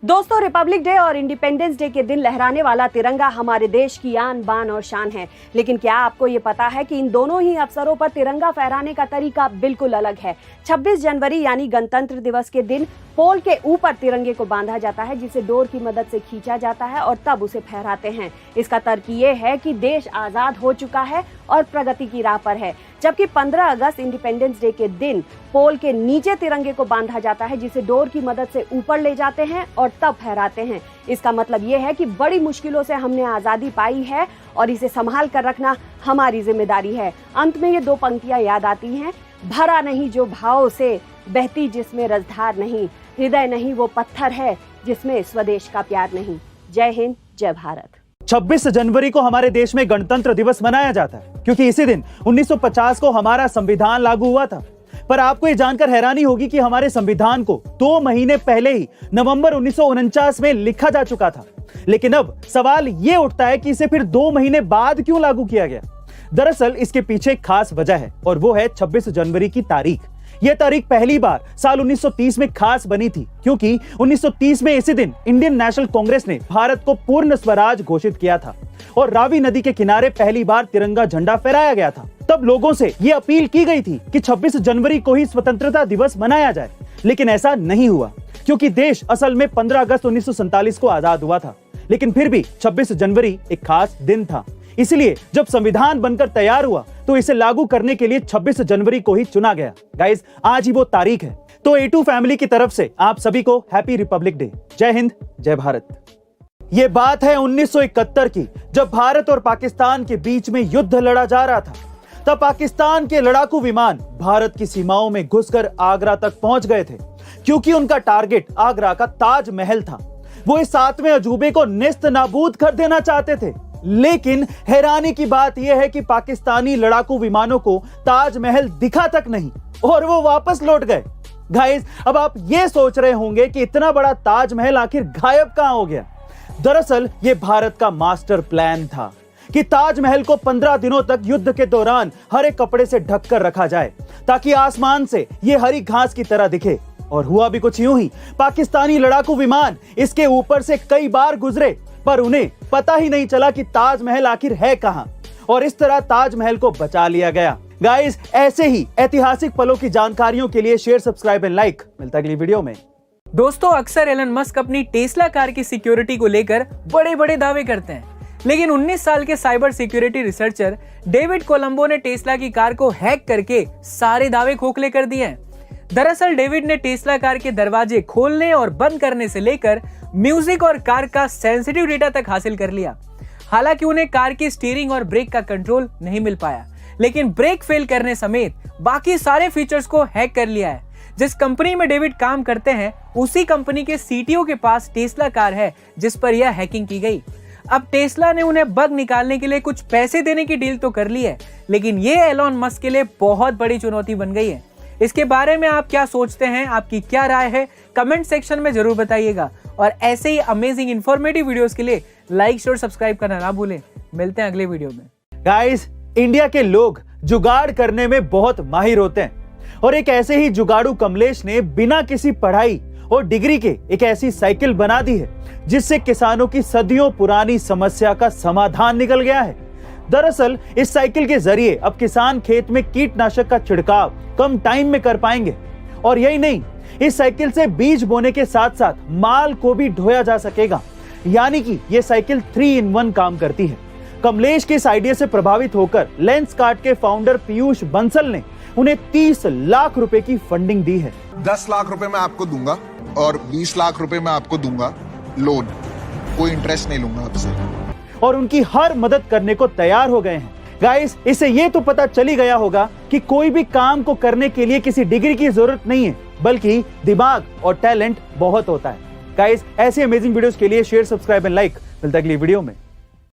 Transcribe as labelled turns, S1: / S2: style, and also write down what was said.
S1: दोस्तों, Republic day और independence day के दिन लहराने वाला तिरंगा हमारे देश की आन बान और शान है। लेकिन क्या आपको ये पता है कि इन दोनों ही अवसरों पर तिरंगा फहराने का तरीका बिल्कुल अलग है। 26 जनवरी यानी गणतंत्र दिवस के दिन पोल के ऊपर तिरंगे को बांधा जाता है, जिसे डोर की मदद से खींचा जाता है और तब उसे फहराते हैं। इसका तर्क ये है कि देश आजाद हो चुका है और प्रगति की राह पर है। जबकि 15 अगस्त इंडिपेंडेंस डे के दिन पोल के नीचे तिरंगे को बांधा जाता है, जिसे डोर की मदद से ऊपर ले जाते हैं और तब फहराते हैं। इसका मतलब ये है कि बड़ी मुश्किलों से हमने आजादी पाई है और इसे संभाल कर रखना हमारी जिम्मेदारी है। अंत में ये दो पंक्तियां याद आती हैं, भरा नहीं जो भाव से, बहती जिसमें रसधार नहीं, हृदय नहीं वो पत्थर है जिसमें स्वदेश का प्यार नहीं। जय हिंद, जय भारत।
S2: 26 जनवरी को हमारे देश में गणतंत्र दिवस मनाया जाता है क्योंकि इसी दिन 1950 को हमारा संविधान लागू हुआ था। पर आपको ये जानकर हैरानी होगी कि हमारे संविधान को 2 महीने पहले ही नवंबर 1949 में लिखा जा चुका था। लेकिन अब सवाल ये उठता है कि इसे फिर 2 महीने बाद क्यों लागू किया गया। दरअसल इसके पीछे एक खास वजह है और वो है 26 जनवरी की तारीख। यह तारीख पहली बार साल 1930 में खास बनी थी क्योंकि 1930 में इसी दिन इंडियन नेशनल कांग्रेस ने भारत को पूर्ण स्वराज घोषित किया था और रावी नदी के किनारे पहली बार तिरंगा झंडा फहराया गया था। तब लोगों से यह अपील की गई थी कि 26 जनवरी को ही स्वतंत्रता दिवस मनाया जाए, लेकिन ऐसा नहीं हुआ क्योंकि देश असल में 15 अगस्त 1947 को आजाद हुआ था। लेकिन फिर भी 26 जनवरी एक खास दिन था, इसलिए जब संविधान बनकर तैयार हुआ तो इसे लागू करने के लिए 26 जनवरी को ही चुना गया। गाइस, आज ही वो तारीख है। तो A2 फैमिली की तरफ से आप सभी को हैप्पी रिपब्लिक डे। जय हिंद, जय भारत। ये बात है 1971 की, जब भारत और पाकिस्तान के बीच में युद्ध लड़ा जा रहा था। तब पाकिस्तान के लड़ाकू विमान भारत की सीमाओं में घुसकर आगरा तक पहुंच गए थे क्योंकि उनका टारगेट आगरा का ताजमहल था। वो इस 7वें अजूबे को नेस्त नाबूद कर देना चाहते थे। लेकिन हैरानी की बात यह है कि पाकिस्तानी लड़ाकू विमानों को ताजमहल दिखा तक नहीं और वो वापस लौट गए। गाइस, अब आप ये सोच रहे होंगे कि इतना बड़ा ताजमहल आखिर गायब कहां हो गया। दरअसल ये भारत का मास्टर प्लान था कि ताजमहल को 15 दिनों तक युद्ध के दौरान हरे कपड़े से ढककर रखा जाए ताकि आसमान से ये हरी घास की तरह दिखे। और हुआ भी कुछ यूं ही। पाकिस्तानी लड़ाकू विमान इसके ऊपर से कई बार गुजरे पर उन्हें पता ही नहीं चला कि ताजमहल आखिर है कहां, और इस तरह ताजमहल को बचा लिया गया। गाइस, ऐसे ही ऐतिहासिक पलों की जानकारियों के लिए शेयर, सब्सक्राइब एंड लाइक। मिलता है अगली वीडियो में।
S3: दोस्तों, अक्सर एलन मस्क अपनी टेस्ला कार की सिक्योरिटी को लेकर बड़े बड़े दावे करते हैं, लेकिन 19 साल के cyber security researcher David Colombo ने टेस्ला की कार को हैक करके सारे दावे खोखले कर दिए हैं। दरअसल डेविड ने टेस्ला कार के दरवाजे खोलने और बंद करने से लेकर म्यूजिक और कार का सेंसिटिव डेटा तक हासिल कर लिया। हालांकि उन्हें कार की स्टीयरिंग और ब्रेक का कंट्रोल नहीं मिल पाया, लेकिन ब्रेक फेल करने समेत बाकी सारे फीचर्स को हैक कर लिया है। जिस कंपनी में डेविड काम करते हैं, उसी कंपनी के सीटीओ के पास टेस्ला कार है जिस पर यह हैकिंग की गई। अब टेस्ला ने उन्हें बग निकालने के लिए कुछ पैसे देने की डील तो कर ली है, लेकिन ये एलन मस्क के लिए बहुत बड़ी चुनौती बन गई है। इसके बारे में आप क्या सोचते हैं, आपकी क्या राय है, कमेंट सेक्शन में जरूर बताइएगा। और ऐसे ही अमेजिंग इंफॉर्मेटिव वीडियोस के लिए लाइक, शेयर, सब्सक्राइब करना ना भूलें। मिलते हैं अगले वीडियो में।
S2: गाइस, इंडिया के लोग जुगाड़ करने में बहुत माहिर होते हैं और एक ऐसे ही जुगाड़ू कमलेश ने बिना किसी पढ़ाई और डिग्री के एक ऐसी साइकिल बना दी है जिससे किसानों की सदियों पुरानी समस्या का समाधान निकल गया है। दरअसल इस साइकिल के जरिए अब किसान खेत में कीटनाशक का छिड़काव कम टाइम में कर पाएंगे। और यही नहीं, इस साइकिल से बीज बोने के साथ साथ माल को भी ढोया जा सकेगा, यानी कि ये साइकिल 3 in 1 काम करती है। कमलेश के इस आइडिया से प्रभावित होकर लेंसकार्ट के फाउंडर पीयूष बंसल ने उन्हें 30 लाख रुपए की फंडिंग दी है।
S4: 10 लाख रुपए मैं आपको दूंगा और 20 लाख रुपए मैं आपको दूंगा लोन, कोई इंटरेस्ट नहीं लूंगा आपसे।
S2: और उनकी हर मदद करने को तैयार हो गए हैं। गाइस, इससे ये तो पता चली गया होगा कि कोई भी काम को करने के लिए किसी डिग्री की जरूरत नहीं है, बल्कि दिमाग और टैलेंट बहुत होता है। गाइस, ऐसे अमेजिंग वीडियोस के लिए शेयर, सब्सक्राइब एंड लाइक। मिलता है अगली वीडियो में।